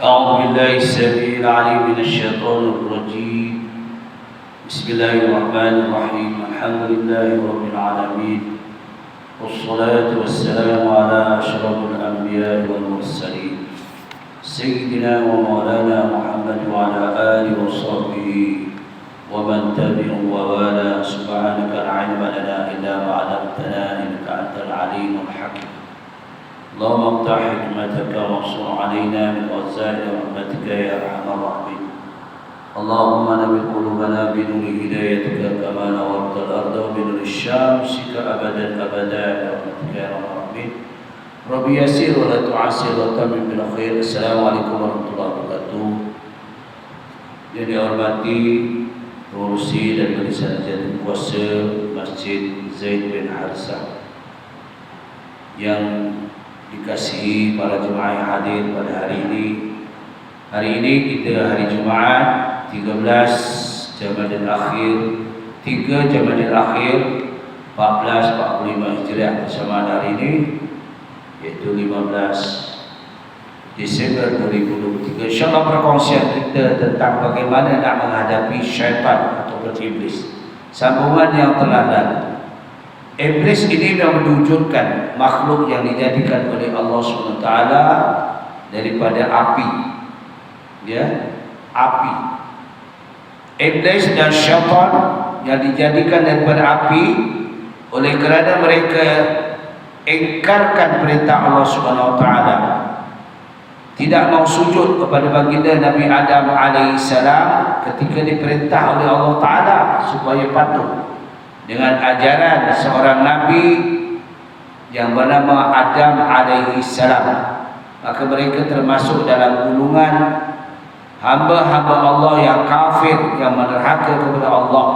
أعوذ بالله السميع العليم من الشيطان الرجيم. بسم الله الرحمن الرحيم. الحمد لله رب العالمين، والصلاة والسلام على أشرف الأنبياء والمرسلين سيدنا ومولانا محمد وعلى آله وصحبه ومن تبعهم ووالاه. سبحانك لا علم لنا إلا ما علمتنا إنك أنت العليم الحكيم. اللهم افتح حكمتك وانصر علينا من غزال رحمتك يا ارحم الراحمين. اللهم نبل قلوبنا بنور هدايتك كما نورت الارض بنور الشمس ابدا ابدا برحمتك يا ارحم الراحمين. ربي يسير ولا تعسر وتمم بالخير. Assalamualaikum warahmatullahi wabarakatuh. Yang dihormati pengurusi dan barisan jadi kuasa Masjid Zaid bin Harsah yang dikasihi para jemaah yang hadir pada hari ini. Hari ini kita hari Jumaat 13 Jamadil Akhir 3 Jamadil Akhir 1445 Hijriah bersamaan hari ini, yaitu 15 Desember 2023. InsyaAllah perkongsian kita tentang bagaimana nak menghadapi syaitan atau iblis, sambungan yang telah lalu. Iblis ini yang mewujudkan makhluk yang dijadikan oleh Allah SWT daripada api, ya, api. Iblis dan syaitan yang dijadikan daripada api oleh kerana mereka ingkarkan perintah Allah SWT, tidak mau sujud kepada baginda Nabi Adam alaihissalam ketika diperintah oleh Allah Ta'ala supaya patuh dengan ajaran seorang Nabi yang bernama Adam alaihissalam. Maka mereka termasuk dalam golongan hamba-hamba Allah yang kafir, yang menerhaka kepada Allah,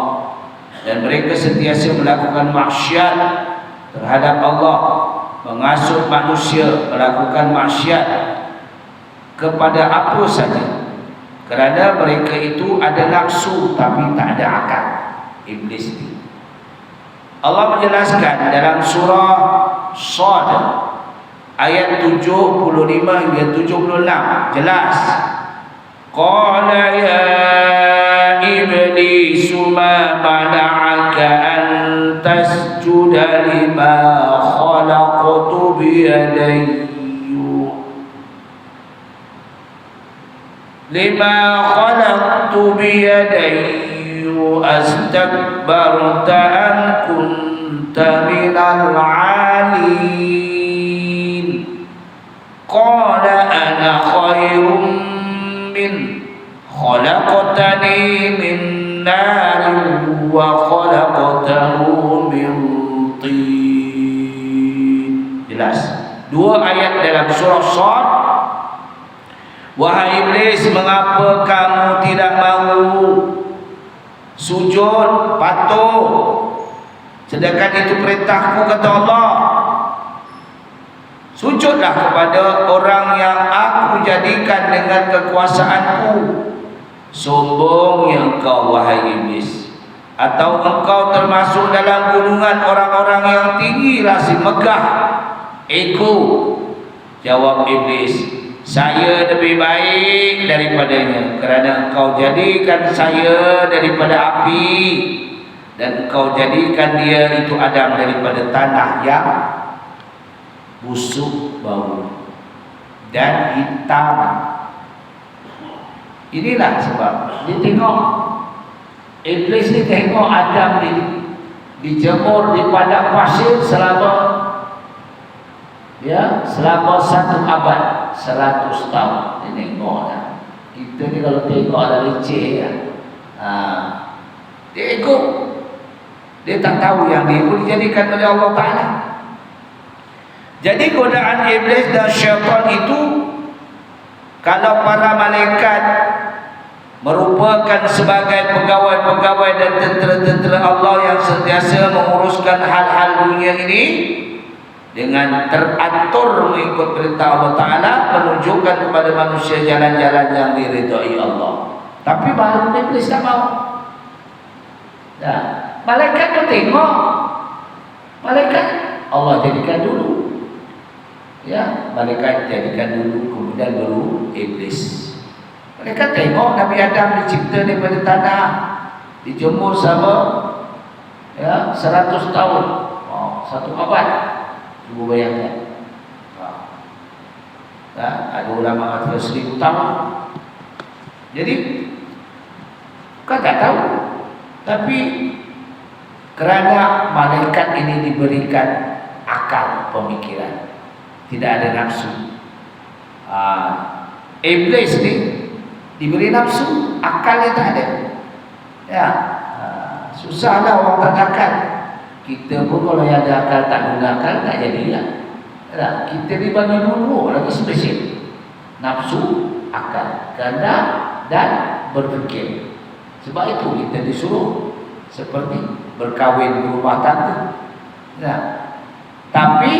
dan mereka sentiasa melakukan maksiat terhadap Allah, mengasut manusia melakukan maksiat kepada apa saja, kerana mereka itu ada nafsu tapi tak ada akal. Iblis ini Allah menjelaskan dalam surah Shad ayat 75 hingga 76, jelas. Qala ya iblis ma mana'aka an tasjuda lima khalaqtu biyadayya astakbarta an kunta minal alin. Qala ana khairum min khalaqtani min narin wa khalaqtahu min tin. Jelas. Dua ayat dalam surah Shad. Wahai iblis, mengapa kamu tidak mau sujud, patuh, sedangkan itu perintahku, kata Allah. Sujudlah kepada orang yang aku jadikan dengan kekuasaanku. Sombongnya engkau wahai iblis, atau engkau termasuk dalam golongan orang-orang yang tinggi rasa megah, ego? Jawab iblis, saya lebih baik daripadanya, kerana engkau jadikan saya daripada api, dan engkau jadikan dia itu Adam daripada tanah yang busuk bau dan hitam. Inilah sebab dia tengok, iblis ni tengok Adam dijemur di padang pasir selama 1 abad, 100 tahun. Dia tengok lah. Kita ni kalau tengok ada leceh ya. Dia ikut. Dia tak tahu yang dia boleh dijadikan oleh Allah Ta'ala. Jadi godaan iblis dan syaitan itu, kalau para malaikat merupakan sebagai pegawai-pegawai dan tentera-tentera Allah yang sentiasa menguruskan hal-hal dunia ini dengan teratur mengikut perintah Allah Ta'ala, menunjukkan kepada manusia jalan-jalan yang diridhai Allah. Tapi baru iblis tak mau. Nah, malaikat tu tengok, malaikat Allah jadikan dulu. Ya, malaikat jadikan dulu, kemudian baru iblis. Mereka tengok Nabi Adam dicipta daripada tanah, dijemur sama ya 100 tahun. Satu abad. Cuba bayangkan. Ada ulama kata 1000 tahun. Jadi kan tak tahu. Tapi kerana malaikat ini diberikan akal pemikiran, tidak ada nafsu. Iblis ni diberi nafsu, akalnya tak ada. Ya, susahlah orang tak ada akal. Kita pun kalau yang ada akal tak guna akal tak jadilah. Ya, kita dibagi dulu lagi spesial. Nafsu, akal, kehendak dan berfikir. Sebab itu kita disuruh seperti berkahwin berumah tangga. Ya. Tapi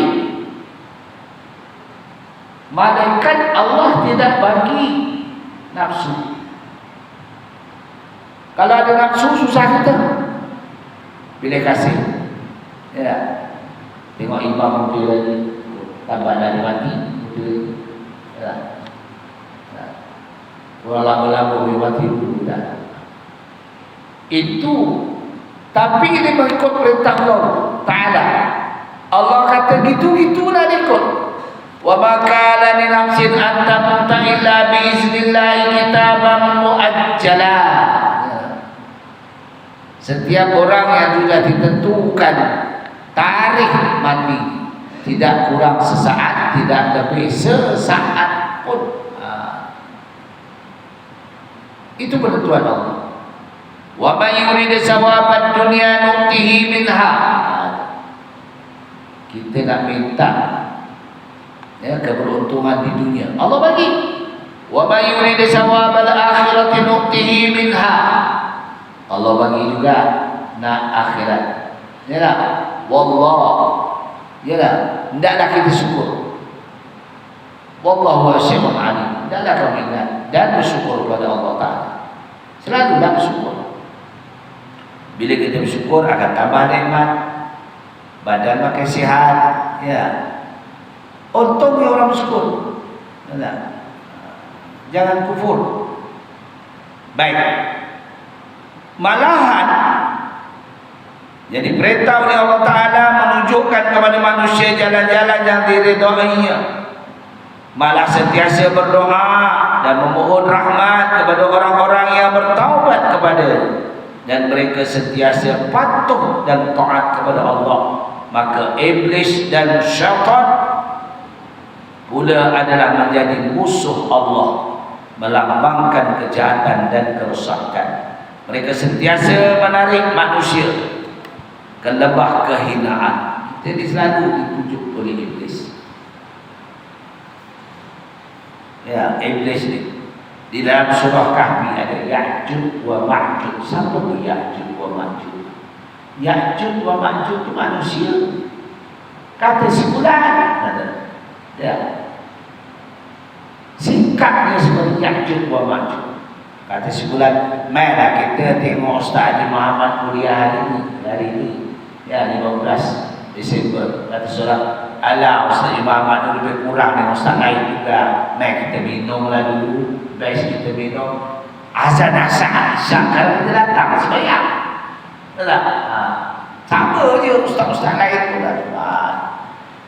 malaikat Allah tidak bagi nafsu. Kalau ada nafsu susah kita. Bila kasih, ya, tengok imam muda lagi, tambah dari mati, muda lagi, ya. Orang lama-lama boleh mati dulu dah. Itu, tapi ini mengikut perintah Allah Ta'ala. Allah kata gitu-gitulah ikut. Wa ma kana li nafsin an tamuta illa bi iznillahi kitaban muajjala. Setiap orang yang sudah ditentukan tarikh mati, tidak kurang sesaat, tidak lebih sesaat pun. Itu penentuan Allah. Wa may yurid sawabad dunya nu'tihi minha. Kita nak minta ya keberuntungan di dunia, Allah bagi. Wa may yurid sawabal akhirati nu'tihi minha. Allah bagi juga nak akhirat. Ya tak? Wallah. Ya tak? Hendaklah kita syukur. Wallahu wasi'un alim. Hendaklah kau ingat dan bersyukur kepada Allah Ta'ala. Selalulah bersyukur. Bila kita bersyukur akan tambah nikmat, badan makin sihat, ya. Untungnya orang bersyukur. Ya. Jangan kufur. Baik. Malahan jadi perintah oleh Allah Ta'ala menunjukkan kepada manusia jalan-jalan yang diridhoinya. Malah sentiasa berdoa dan memohon rahmat kepada orang-orang yang bertaubat kepada, dan mereka sentiasa patuh dan taat kepada Allah. Maka iblis dan syaitan pula adalah menjadi musuh Allah, melambangkan kejahatan dan kerosakan. Mereka sentiasa menarik manusia ke lembah kehinaan. Jadi selalu ditunjuk oleh iblis. Ya, iblis ni di dalam surah Kahfi ada Ya'juj wa Ma'juj. Siapa tu Ya'juj wa Ma'juj? Ya'juj wa Ma'juj itu manusia. Kata simpulan. Ya. Singkatnya seperti Ya'juj wa Ma'juj. Kata simpulan, mainlah kita tengok Ustaz Haji Muhammad kuliah hari ini. Ya, 15 Disember. Kata surah, alah Ustaz Haji Muhammad lebih kurang dengan Ustaz lain juga. Mai kita minum lah dulu. Best kita minum. Azan asal kalau kita datang sembahyang. Tak? Sama je ustaz-ustaz lain pun ada.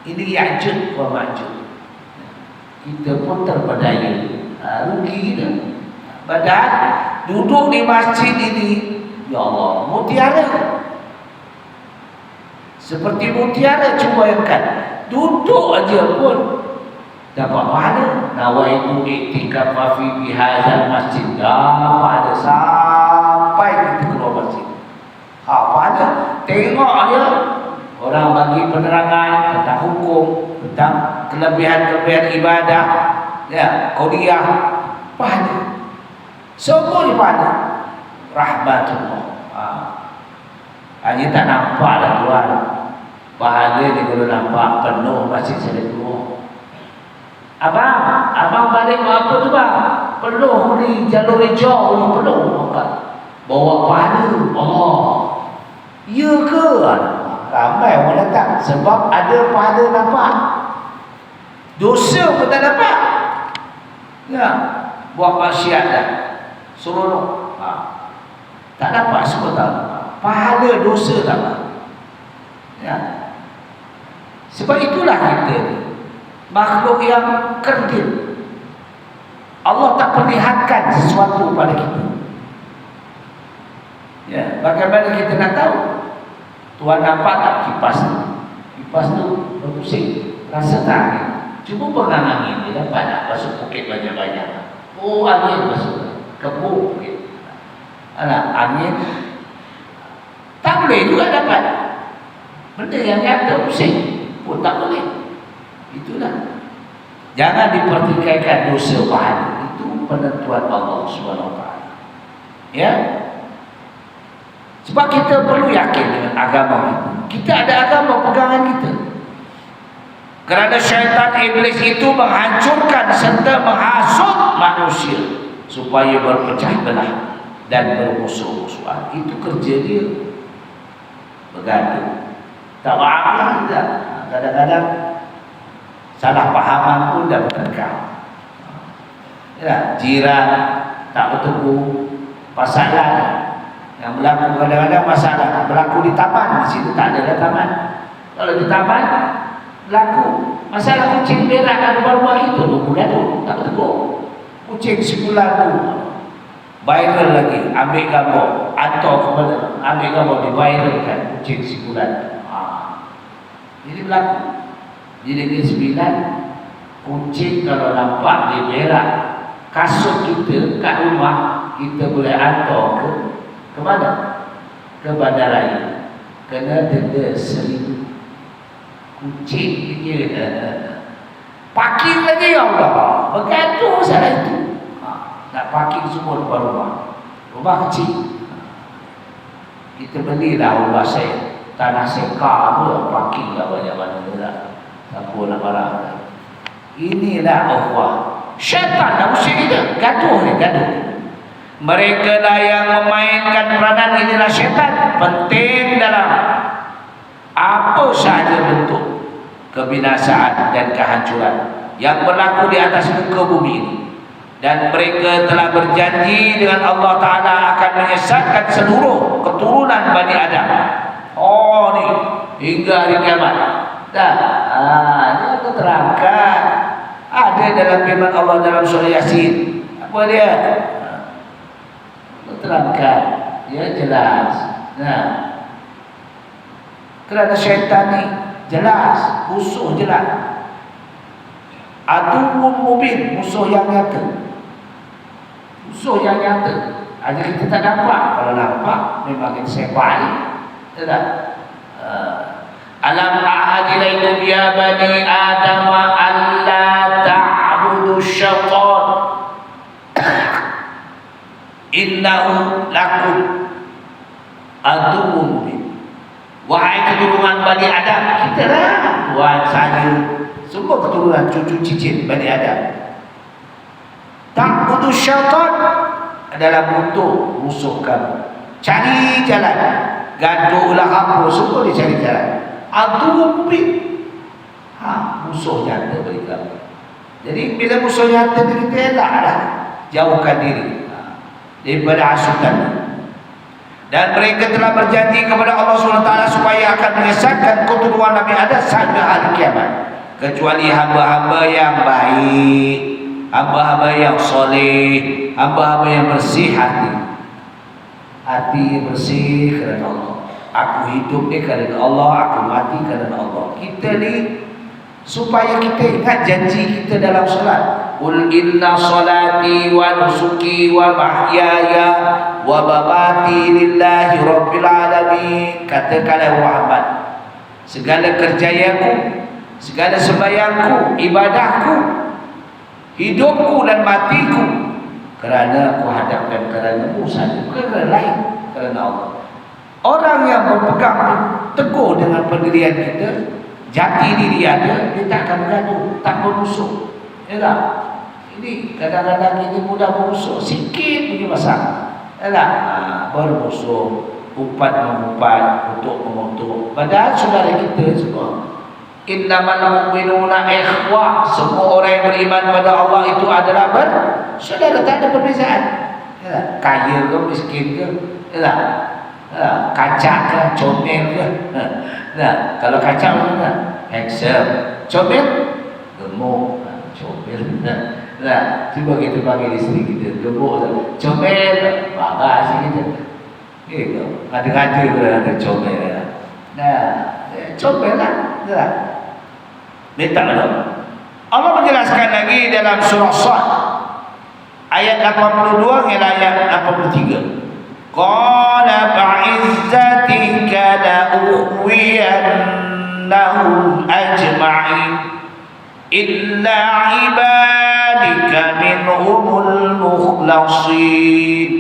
Ini Ya'juj wa Ma'juj. Kita pun terpedaya. Rugi kita. Padahal duduk di masjid ini, ya Allah, mutiara. Seperti mutiara, cuba bayangkan. Duduk aja pun dapat pahala. Nawaitu i'tikaf fi bihadzal masjid. Dapat ada sampai kita keluar masjid. Apa ada? Tengok aja orang bagi penerangan tentang hukum, tentang kelebihan-kelebihan ibadah, ya, kuliah, pahala. Semua di pahala. Rahmatullah. Hanya tak nampak dah tuan. Pahala ni kalau nampak penuh masjid saya dulu. Abang balik buat apa tu bang? Penuh ni jalur hijau ni penuh. Bawa pahala Allah. Ya ke? Ramai orang datang sebab ada pahala nampak. Dosa pun tak dapat. Ya, buat maksiat dah. Seronok. Tak dapat semua tak dapat. Pahala dosa tak dapat. Ya. Sebab itulah kita ni makhluk yang kerdil. Allah tak perlihatkan sesuatu pada kita. Ya, bagaimana kita nak tahu? Tuan nampak tak kipas tu? Kipas tu berpusing. Rasa tak angin? Cuba pegang angin dia, dapat tak masuk bukit banyak-banyak? Oh, angin masuk kebun bukit. Angin tak boleh juga dapat. Benda yang nyata pusing pun tak boleh. Itulah. Jangan dipertikaikan dosa pahala. Itu penentuan Allah SWT. Ya. Sebab kita perlu yakin dengan agama kita. Kita ada agama pegangan kita. Kerana syaitan iblis itu menghancurkan serta menghasut manusia supaya berpecah belah dan bermusuh-musuhan. Itu kerja dia. Bergaduh. Tak faham tidak. Kadang-kadang salah fahaman pun dah bertengkar. Ya, jiran tak bertemu, pasangan yang berlaku kadang-kadang masalah berlaku di taman. Di situ tak ada taman. Kalau di taman berlaku masalah kucing berak dan rumah itu bergaduh, tak bertegur. Kucing sebulan tu viral lagi, ambil gambar atau kepada ambil gambar diviralkan kucing sebulan. Jadi berlaku. Di Negeri Sembilan, kucing kalau nampak dia berak kasut kita kat rumah, kita boleh hantar ke mana? Ke bandaraya. Kena denda RM1,000. Kucing dia parking lagi, ya Allah. Bergaduh salah itu. Nak parking semua depan rumah. Rumah kecil. Kita belilah rumah saya. Tanah seka pun parking lah banyak-banyak dah. Tak nak marah. Inilah Allah. Syaitan dah usik kita. Gaduh ni, gaduh. Mereka lah yang memainkan peranan. Inilah syaitan. Penting dalam apa sahaja bentuk kebinasaan dan kehancuran yang berlaku di atas muka bumi ini. Dan mereka telah berjanji dengan Allah Ta'ala akan menyesatkan seluruh keturunan Bani Adam. Oh ni, hingga hari kiamat. Dah, ini aku terangkan. Ada dalam firman Allah dalam surah Yasin. Apa dia? Aku terangkan. Dia jelas. Nah, kerana syaitan ni jelas, musuh jelas. Aduun mubin, musuh yang nyata. Musuh yang nyata. Aja kita tak nampak. Kalau nampak, memang kita sepai. Tidak. Alam ahad ilaikum ya bani Adam alla ta'budu syaitan innahu lakum aduwwun mubin. Wahai keturunan Bani Adam, kita lah Tuhan saja, semua keturunan cucu cicit Bani Adam. Ta'budu syaitan adalah bentuk musuh kamu. Cari jalan, gaduhlah apa, semua dia cari jalan. Aduh mubin. Musuh nyata bagi kamu. Jadi bila musuh nyata kita elaklah, jauhkan diri daripada hasutan. Dan mereka telah berjanji kepada Allah SWT supaya akan menyesatkan keturunan Nabi Adam sampai hari kiamat, kecuali hamba-hamba yang baik, hamba-hamba yang soleh, hamba-hamba yang bersih hati. Hati bersih kerana Allah. Aku hidup ni kerana Allah, aku mati kerana Allah. Kita ni supaya kita ingat janji kita dalam solat. Qul inna salati wa nusuki wa mahyaya wa mamati lillahi rabbil alamin. Katakanlah Muhammad, segala kerjayaku, segala sembahyangku, ibadahku, hidupku dan matiku kerana aku hadapkan kerana-Mu saja, bukan kerana lain, kerana Allah. Orang yang berpegang teguh dengan pendirian kita, jati diri ada, dia tak akan bergaduh, tak bermusuh. Ya tak? Ini kadang-kadang kita mudah bermusuh, sikit punya masalah. Ya tak? Bermusuh, umpat-mengumpat, untuk mengutuk. Padahal saudara kita semua Innamal mu'minuna ikhwah. Semua orang yang beriman pada Allah itu adalah bersaudara, tak ada perbezaan. Ya, kaya ke miskin ke, ya, kacak ke comel ke. Nah, kalau kacak mana? Handsome. Comel gemuk. Comel. Nah, cuba kita panggil isteri kita gemuk tu. Comel bagus kita. Gitu. Ada-ada ada comel. Nah, comel lah. Minta Allah. Allah menjelaskan lagi dalam surah Sad ayat 82 hingga ayat 83. Qala ba'izzatika la ughwiyannahum ajma'in illa ibadika minhumul mukhlasin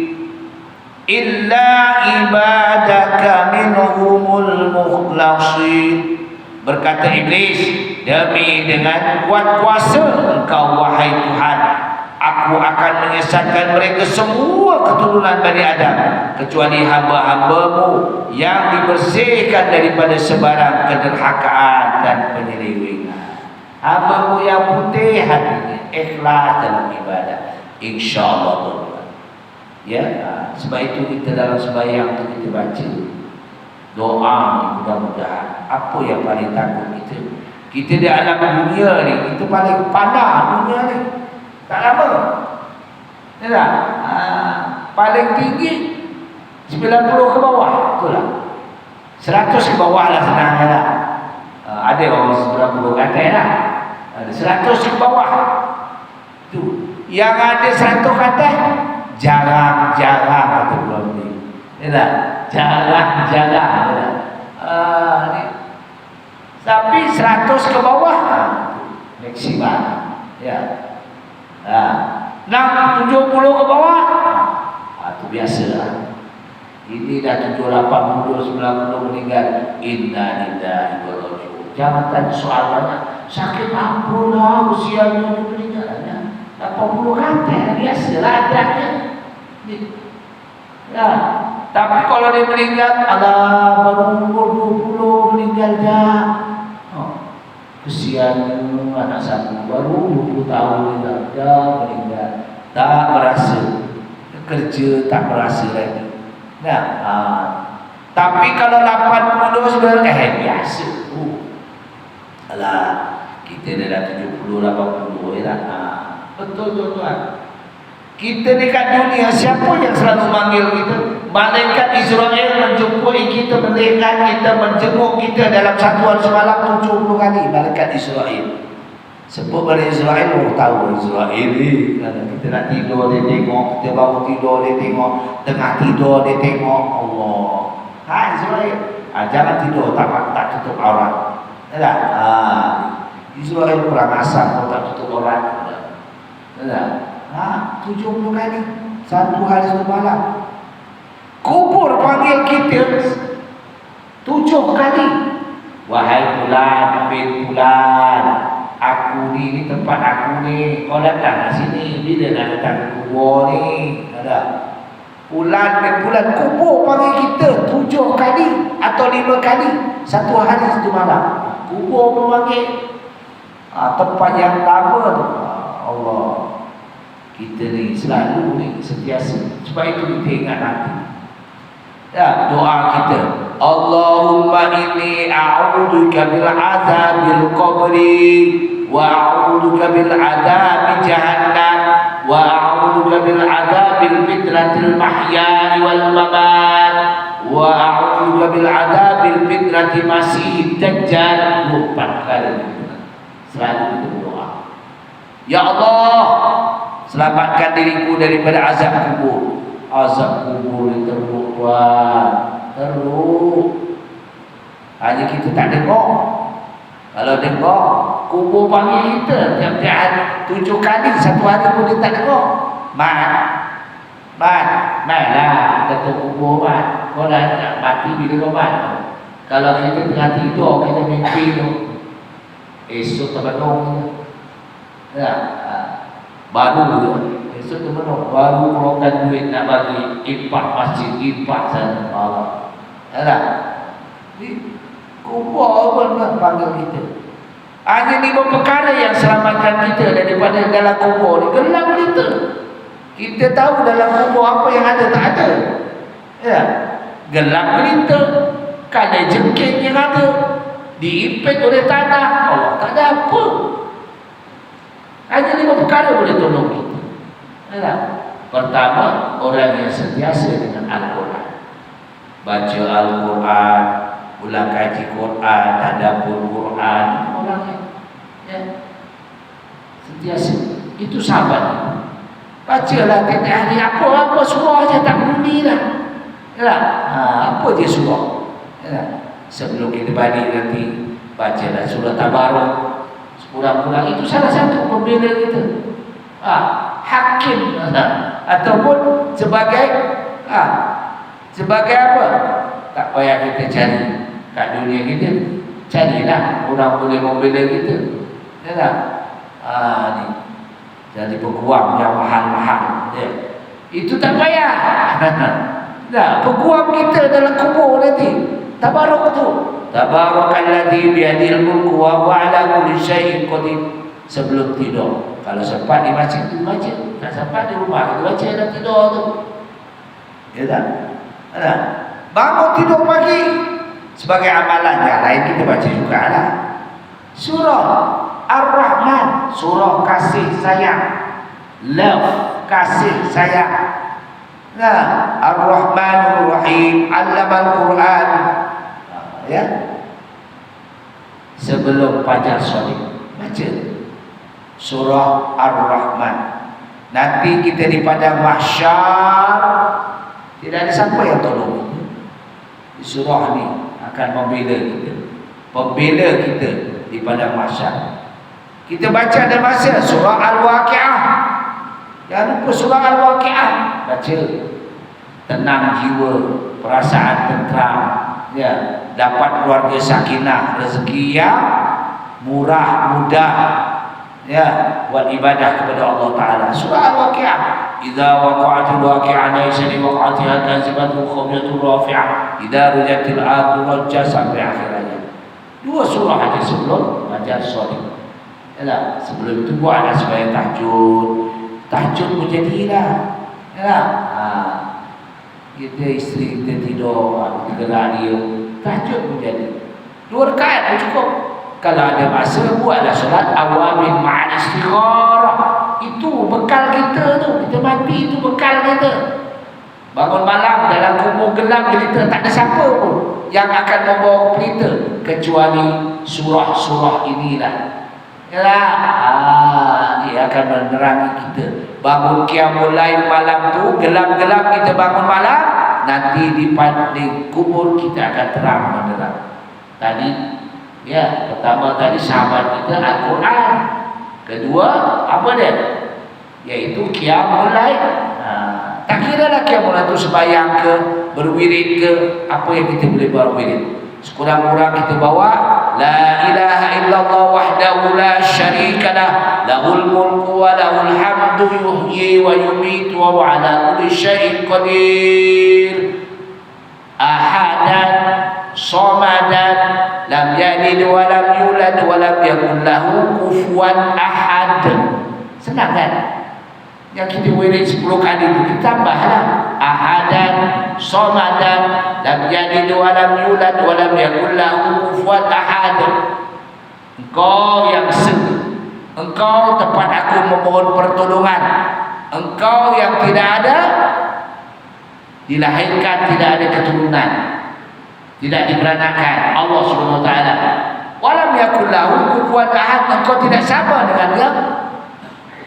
illa ibadaka minhumul mukhlasin. Berkata Iblis, demi dengan kuat kuasa Engkau wahai Tuhan, aku akan menyesatkan mereka semua keturunan Bani Adam kecuali hamba-hambamu yang dibersihkan daripada sebarang kederhakaan dan penyelewengan. Hambamu yang putih hatinya, ikhlas dalam ibadah, insya-Allah Tuhan. Ya, sebab itu kita dalam sembahyang itu kita baca doa ni, mudah-mudahan apa yang paling takut kita di alam dunia ni, kita paling pandang dunia ni tak lama, ya tak? Paling tinggi 90 ke bawah, betul lah. 100 ke bawah lah senang lah. Ada orang 90 ke atas lah, ada 100 ke bawah tu. Yang ada 100 ke atas jarang-jarang kata belum ni, ya tak? Jarang-jarang ni. Tapi 100 ke bawah maksimal, ya. 70 ke bawah itu biasa lah. Ini dah 70, 80, 90 meninggal, inna lillahi wa inna ilaihi raji'un. Jangan tanya soal banyak, sakit apa lah usianya meninggalnya 80 kata, biasalah adanya. Ya, tapi kalau dia meninggal, Allah baru umur 20 meninggal dah. Kesian anak saya baru 20 tahun dah meninggal, tak merasa kerja, tak merasa lagi. Nah, tapi kalau 80 sebenarnya biasa. Alah, kita dah 70, 80 ya tak? Betul tuan. Kita dekat dunia, siapa yang selalu manggil kita? Malaikat Israel menjumpai kita, mendekat kita, menjenguk kita dalam satu hari semalam 70 kali. Malaikat Israel. Sebab pada Israel, orang tahu Israel ni. Kalau kita nak tidur, dia tengok. Kita baru tidur, dia tengok. Tengah tidur, dia tengok. Allah. Israel. Jangan tidur, tak tutup aurat. Tak? Israel perang asam, tak tutup aurat. Tak? 70 kali satu hari satu malam. Kubur panggil kita 7 kali. Wahai fulan bin fulan, aku ni tempat aku ni, kau datang ke sini, bila nak datang ke kubur ni? Ada fulan bin fulan, kubur panggil kita 7 kali atau 5 kali satu hari satu malam. Kubur memanggil tempat yang lama tu. Allah, kita ni selalu ni sentiasa. Sebab itu kita ingat nanti. Ya, doa kita, Allahumma inni a'udzubika bil azabil qabri wa a'udzubika bil azabi jahannam wa a'udzubika bil azabil fitnatil mahya wal mamat wa a'udzubika bil azabil fitnati masih dajjal. 4 kali selalu kita berdoa, ya Allah, selamatkan diriku daripada azab kubur. Azab kubur ni teruk tuan, teruk. Hanya kita tak dengar. Kalau dengar, kubur panggil kita tiap-tiap hari 7 kali satu hari pun dia tak dengar. Mat lah kata kubur, mat, kau dah nak mati bila kau mat. Kalau kita tengah tidur, kita mimpi tu, esok tak bangun. Ya, baru tu esok tu penuh, baru keluarkan duit nak bagi impak masjid, impak sana. Allah, ya tak? Kubur pun panggil kita. Hanya 5 perkara yang selamatkan kita daripada dalam kubur ni. Gelap kita. Kita tahu dalam kubur apa yang ada, tak ada. Ya. Gelap kita. Kala jengking yang ada. Diimpit oleh tanah. Allah tak ada apa. Hanya 5 perkara boleh tolong kita. Ya. Pertama, orang yang sentiasa dengan Al-Quran. Baca Al-Quran, ulang kaji Quran, tadabbur Quran. Orang yang sentiasa. Itu sahabat. Bacalah tiap hari apa-apa surah je tak bunyi lah. Ya. Apa je surah. Ya. Sebelum kita balik nanti, bacalah surah Tabarok. Kurang-kurang itu salah satu pembela kita. Hakim ataupun sebagai apa, tak payah kita cari kat dunia kita, carilah orang boleh membela kita. Ya tak? Ni jadi peguam yang mahal-mahal ya. Itu tak payah. Nah, peguam kita dalam kubur nanti Tabarok tu, Tabarakalladzi biyadil mulku wa huwa ala kulli syai'in qadir. Sebelum tidur, kalau sempat di masjid tu baca, tak sempat di rumah kita baca dalam tidur tu. Ya tak? Ada. Bangun tidur pagi sebagai amalan yang lain kita baca juga lah. Surah Ar-Rahman, surah kasih sayang. Love, kasih sayang. Nah, Ar-Rahmanur Rahim, 'allamal Quran. Ya. Sebelum fajar solat baca surah Ar-Rahman. Nanti kita di padang mahsyar tidak ada siapa yang tolong. Surah ni akan membela kita, pembela kita di padang mahsyar. Kita baca ada masa surah Al-Waqi'ah. Jangan lupa surah Al-Waqi'ah. Baca, tenang jiwa, perasaan tentram, ya, dapat keluarga sakinah, rezeki yang murah, mudah, ya, buat ibadah kepada Allah Ta'ala. Surah Al-Waqi'ah. Idza waqa'atil waqi'ah laysa li waqa'atiha kazibatun khafiyatur rafi'ah. Idza rujatil ardu rajja, sampai akhir ayat. 2 surah aja sebelum baca solat. Yalah, sebelum itu buatlah supaya tahajud. Tahajud pun jadilah. Yalah. Kita isteri kita tidur, kita gerak dia, tahajud pun jadi. 2 rakaat pun cukup. Kalau ada masa, buatlah solat awamin ma'al istikharah. Itu bekal kita tu. Kita mati itu bekal kita. Bangun malam dalam kubur gelap kita, tak ada siapa pun yang akan membawa kita kecuali surah-surah inilah. Yalah, dia akan menerangi kita. Bangun qiyamul lail malam tu, gelap-gelap kita bangun malam, nanti di kubur kita akan terang menerang. Tadi ya, pertama tadi sahabat kita Al-Quran. Kedua, apa dia? Yaitu qiyamul lail. Tak kira lah qiyamul lail itu sembahyang ke, berwirid ke, apa yang kita boleh berwirid. Sekurang-kurang kita bawa la ilaha illallah wahdahu la syarikalah, lahul mulku wa lahul hamdu yuhyi wa yumitu wa huwa ala kulli syai'in qadir. Ahadan somadan, lam yalid wa lam yulad wa lam yakul lahu kufuwan ahad. Senang kan? Yang kita wirid 10 kali itu kita tambahlah. Ahadan somadan, lam yalid wa lam yulad wa lam yakul lahu kufuwan ahad. Engkau yang engkau tempat aku memohon pertolongan. Engkau yang tidak ada, dilahirkan tidak ada keturunan, tidak diberanakan, Allah Subhanahu wa taala. Walam yakul lahu kufuwan ahad. Engkau tidak sama dengan yang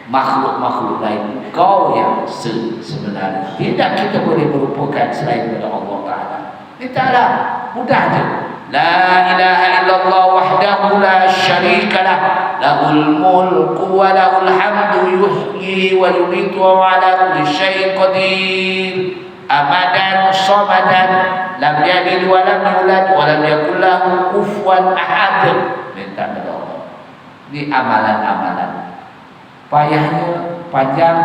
makhluk-makhluk lain. Engkau yang sebenarnya. Tidak kita boleh merupakan selain daripada Allah Ta'ala. Mintalah, mudah je. La ilaha illallah wahdahu la syarikalah, lahul mulku wa lahul hamdu yuhyi wa yumitu wa ala kulli syai'in qadir. Amadan somadan, lam yalid wa lam yulad wa lam yakul lahu kufuwan ahad. Minta kepada Allah. Ini amalan-amalan. Payahnya panjang,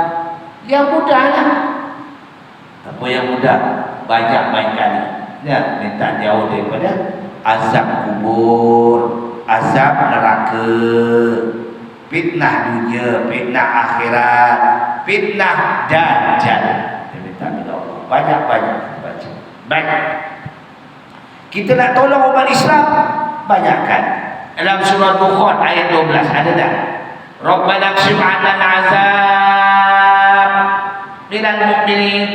yang mudahlah. Apa yang mudah? Banyak main kali. Ya, minta jauh daripada azab kubur, azab neraka, fitnah dunia, fitnah akhirat, fitnah dajjal. Dia minta kepada Allah banyak-banyak baca. Baik, kita nak tolong umat Islam, banyakkan. Dalam surah Dukhan ayat 12 ada tak? Rabbana kshif 'anna al-'azab minal mu'minin.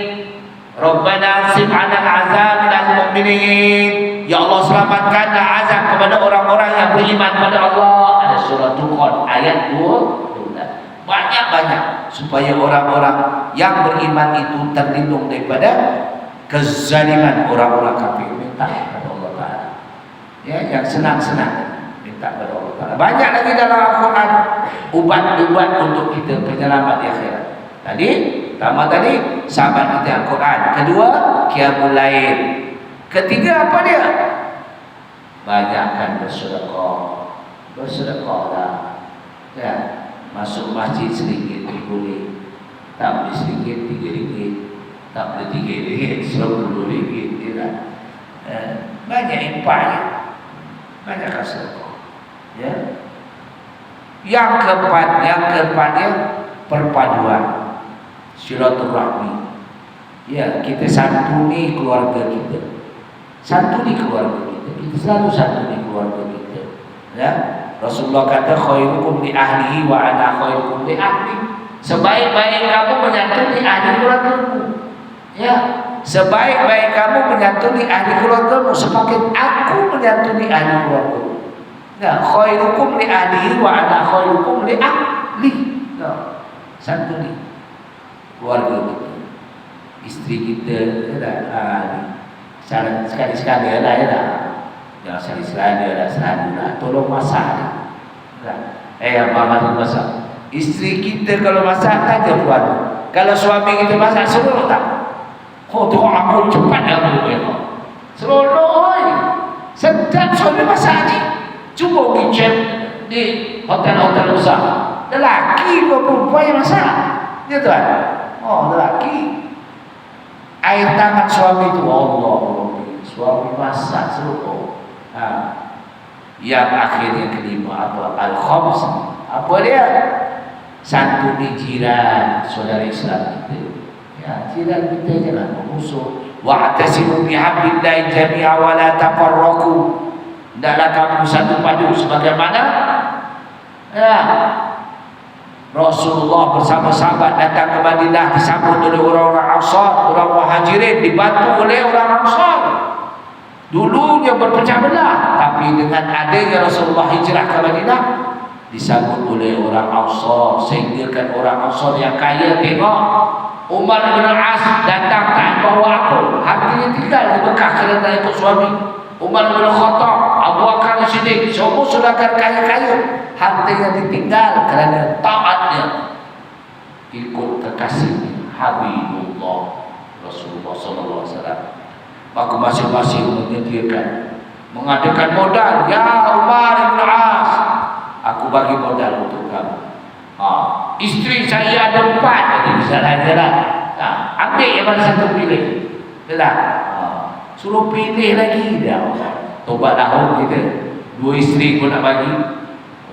Rabbana kshif 'anna al-'azab minal mu'minin. Ya Allah, selamatkanlah azab kepada orang-orang yang beriman kepada Allah. Ada surah Dukhan ayat 12. Banyak-banyak supaya orang-orang yang beriman itu terlindung daripada kezaliman orang-orang kafir. Minta kepada Allah Ta'ala, ya, yang senang-senang minta kepada Allah Ta'ala. Banyak lagi dalam Al-Quran ubat-ubat untuk kita penyelamat di akhirat. Pertama tadi sahabat kita Al-Quran. Kedua, qiyamul lail. Ketiga apa dia? Banyakkan bersedekah. Bersedekahlah, ya. Masuk masjid RM1 boleh, tak boleh RM1 RM3, tak boleh RM3 RM10, tidak. Banyak impaknya, banyak sedekah, ya. Yang keempatnya perpaduan, silaturahmi. Ya, kita santuni keluarga kita, santuni keluarga kita. Kita selalu santuni keluarga kita, ya. Rasulullah kata khairukum li ahlihi wa ana khairukum li ahli. Sebaik-baik kamu menyantuni ahli keluargamu, ya. Sebaik-baik kamu menyantuni ahli keluargamu, semakin aku menyantuni ahli keluargamu. Nah, khairukum li ahlihi wa ana khairukum li ahli. Nah, santuni keluarga kita, istri kita, ya. Saran sekali-sekali ya. Jangan sekali-sekali ada selalu tolong masak ni. Abang harus masak. Isteri kita kalau masak tak ada puan. Kalau suami kita masak seronok tak? Oh, tengok aku cepat aku. Seronok. Sedap suami masak ni. Cuba pergi cek di hotel-hotel besar. Lelaki ke perempuan yang masak? Ya tuan? Oh, lelaki. Air tangan suami tu, Allah. Suami masak seronok. Yang akhirnya kelima apa? Al-khams. Apa dia? Santuni jiran, saudara Islam kita. Ya, jiran kita jangan memusuh. Wa'tasimu bihablillahi jami'a wa la tafarraqu. Hendaklah kamu satu padu sebagaimana, ya, Rasulullah bersama sahabat datang ke Madinah, disambut oleh orang-orang Ansar, orang Muhajirin, dibantu oleh orang Ansar. Dulunya berpecah belah, tapi dengan adanya Rasulullah hijrah ke Madinah, disambut oleh orang Ansar, sehingga kan orang Ansar yang kaya tengok Umar bin As datang tak bawa apa, hartanya tinggal di Mekah kerana ikut suami. Umar bin Khattab, Abu Bakar Siddiq, semua saudagar kaya-kaya, hartanya ditinggal kerana taatnya ikut kekasih Habibullah Rasulullah sallallahu alaihi wasallam. Maka masing-masing menyediakan, mengadakan modal. Ya Umar bin As, aku bagi modal untuk kamu. Isteri saya ada 4, jadi bisa lah. Ambil yang mana satu pilih. Suruh pilih lagi dia. Tobat dahulu kita. 2 isteri pun nak bagi.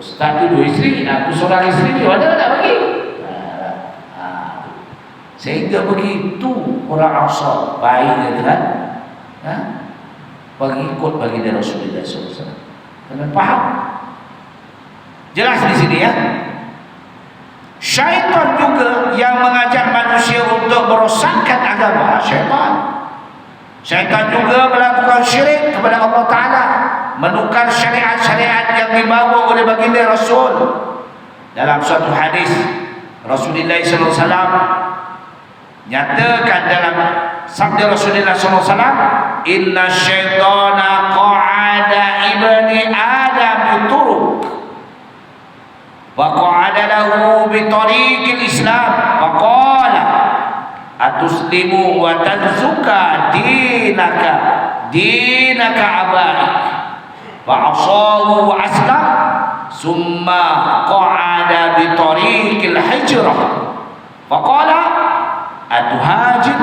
Ustaz tu 2 isteri, aku seorang isteri dia ada nak bagi. Sehingga begitu orang Ansar baiknya kan. Pengikut bagi Rasulullah SAW. Kalian faham? Jelas di sini ya. Syaitan juga yang mengajak manusia untuk merosakkan agama. Syaitan juga melakukan syirik kepada Allah Ta'ala, menukar syariat-syariat yang dibawa oleh baginda Rasul. Dalam suatu hadis Rasulullah SAW nyatakan dalam sabda Rasulullah SAW, inna syaitana qa'ada ibni Adam turuk wa qa'ada lahu bi tariqil Islam wa qala atuslimu wa tanzuka dinaka abaik wa asahu wa aslam summa qa'ada bi tariqil hijrah wa qala atuhajir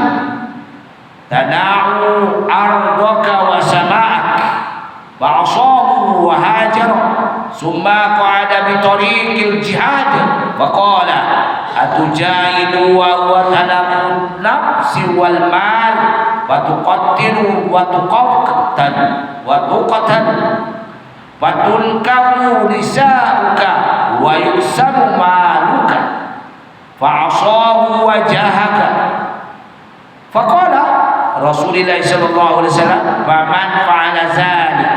tana'u ardaka wa sama'ak wa asahu wa hajar tariqil jihad faqala atujahidu wa huwa talamun nafsi wal mal wa tuqattilu wa tuqatan wa tuqatan wa tulkamu nisa'uka wa yusamu maluka fa'asahu wajahaka faqala Rasulullah sallallahu alaihi wasallam faman fa'ala zalik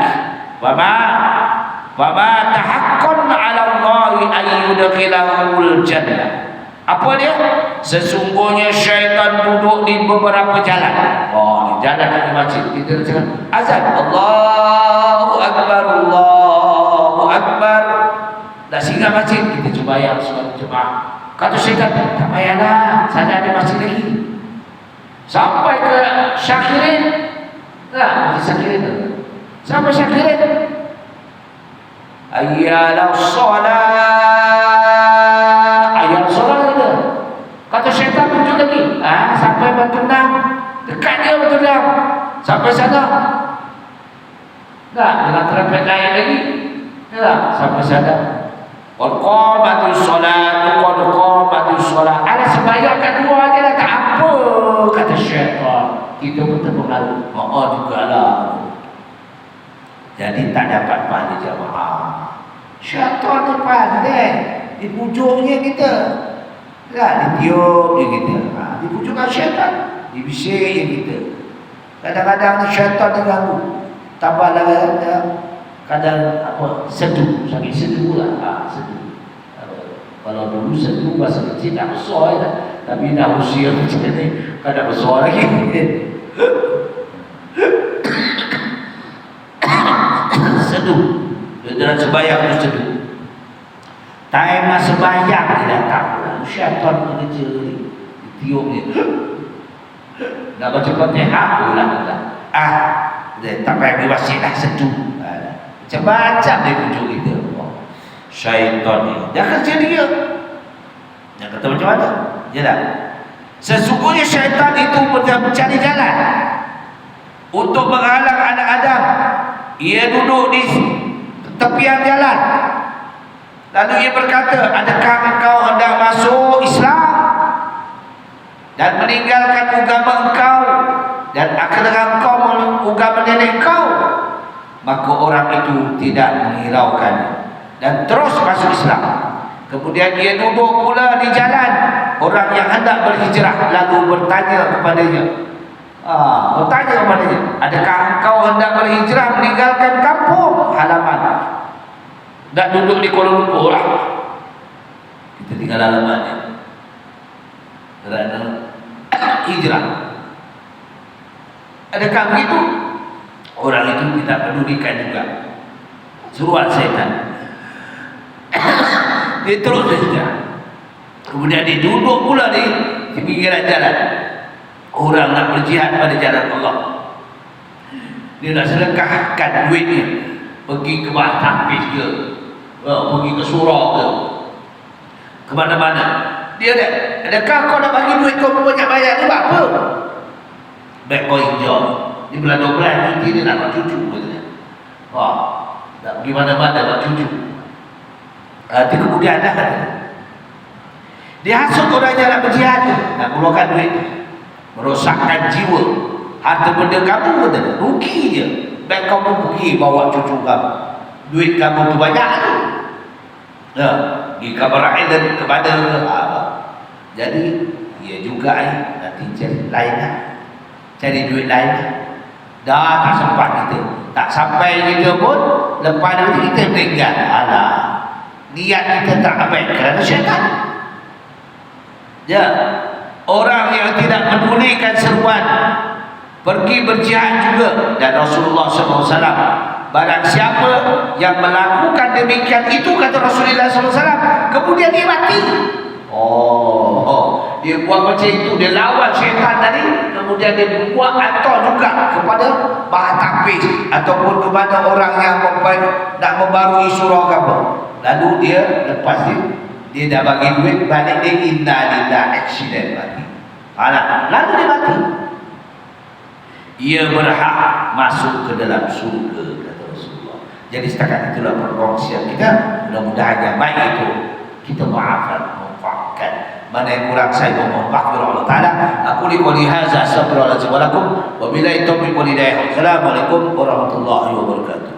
wama tahaqqan 'ala Allah an yudkhilahul jannah. Apa dia? Sesungguhnya syaitan duduk di beberapa jalan. Oh, di jalan di masjid kita cakap azan Allahu akbar Allahu akbar. Dah singgah masjid kita cuba yang solat jemaah. Kata syaitan, tak payahlah, sana ada masjid lagi. Sampai ke Syakirin. Nah, di Syakirin tu. Sampai Syakirin. Ayyalah solat. Ayyalah solat ada. Kata syaitan tunjuk lagi. Sampai Batu Dam. Dekat dia Batu Dam. Sampai sana. Nah, dengan terapet lain lagi. Ya, sampai sana. Qad qamatus solat, qad qamatus solat. Ada sembahyang kedua dia dah tak apa, kata syaitan. Kita pun terpengaruh. Jugalah. Jadi tak dapat pahala jamaah. Syaitan tu pandai. Di pujuknya kita. Ditiup dia kita. Di pujukan syaitan. Dibisiknya kita. Kadang-kadang ni syaitan dia ganggu. Tambah lagi kadang apa seduh, sakit seduh lah, seduh. Kalau dulu seduh masa kecil tak besar lah, tapi dah usia macam ni kadang besar lagi. Seduh, dalam sembahyang tu seduh. Time masa sembahyang dia datang lah, syaitan kerja ni, tiup dia. Nak baca Fatihah pula dia tak payah pergi masjid lah, seduh. Macam-macam dia pujuk kita. Syaitan ni dah kerja dia. Dia kata macam mana? Ya tak? Sesungguhnya syaitan itu mencari jalan untuk menghalang anak Adam. Ia duduk di tepian jalan. Lalu ia berkata, adakah engkau hendak masuk Islam dan meninggalkan agama engkau dan akhirnya engkau mengagama nenek engkau? Maka orang itu tidak menghiraukan dan terus masuk Islam. Kemudian dia duduk pula di jalan orang yang hendak berhijrah, lalu bertanya kepadanya, adakah engkau hendak berhijrah meninggalkan kampung halaman? Tak duduk di Kuala Lumpur lah, kita tinggal halamannya kerana hijrah. Adakah begitu? Orang itu tidak pedulikan juga seruan syaitan. Dia terus saja. Kemudian dia duduk pula di pinggiran jalan. Orang nak berjihad pada jalan Allah. Dia nak sedekahkan duitnya, pergi ke bawah tapis ke, pergi ke surau ke, ke mana-mana. Dia ada, adakah kau nak bagi duit kau banyak-banyak ni buat apa? Baik kau hijau. Di bulan 12 cuti dia nak buat cucu katanya. Tak pergi mana-mana buat cucu. Kemudian dah dia hasut orang yang nak berjihad, nak keluarkan duit, merosakkan jiwa, harta benda kamu katanya, rugi je. Baik kau pun pergi bawa cucu kamu, duit kamu tu banyak tu. Pergi kabar dan kepada jadi dia juga nanti cari lain lah, cari duit lain lah. Dah tak sempat kita, tak sampai kita pun lepas itu kita meninggal. Alah, niat kita tak baik kerana syaitan. Ya, orang yang tidak pedulikan seruan pergi berjihad juga. Dan Rasulullah SAW, barang siapa yang melakukan demikian itu, kata Rasulullah SAW, kemudian dia mati. Dia buat macam itu, dia lawan syaitan tadi, kemudian dia buat atau juga kepada bahan tapis ataupun kepada orang yang nak membarui surau apa. Lalu dia lepas dia dah bagi duit, balik dia indah accident mati. Lalu dia mati. Ia berhak masuk ke dalam surga, kata Rasulullah. Jadi setakat itulah perkongsian kita. Mudah-mudahan yang baik itu kita maafkan, manfaatkan. Mana yang kurang saya mohon maaf kepada Allah Taala. Aku liqouli hadza astaghfirullahaladzim wa lakum wa billahi taufiq wal hidayah. Assalamualaikum warahmatullahi wabarakatuh.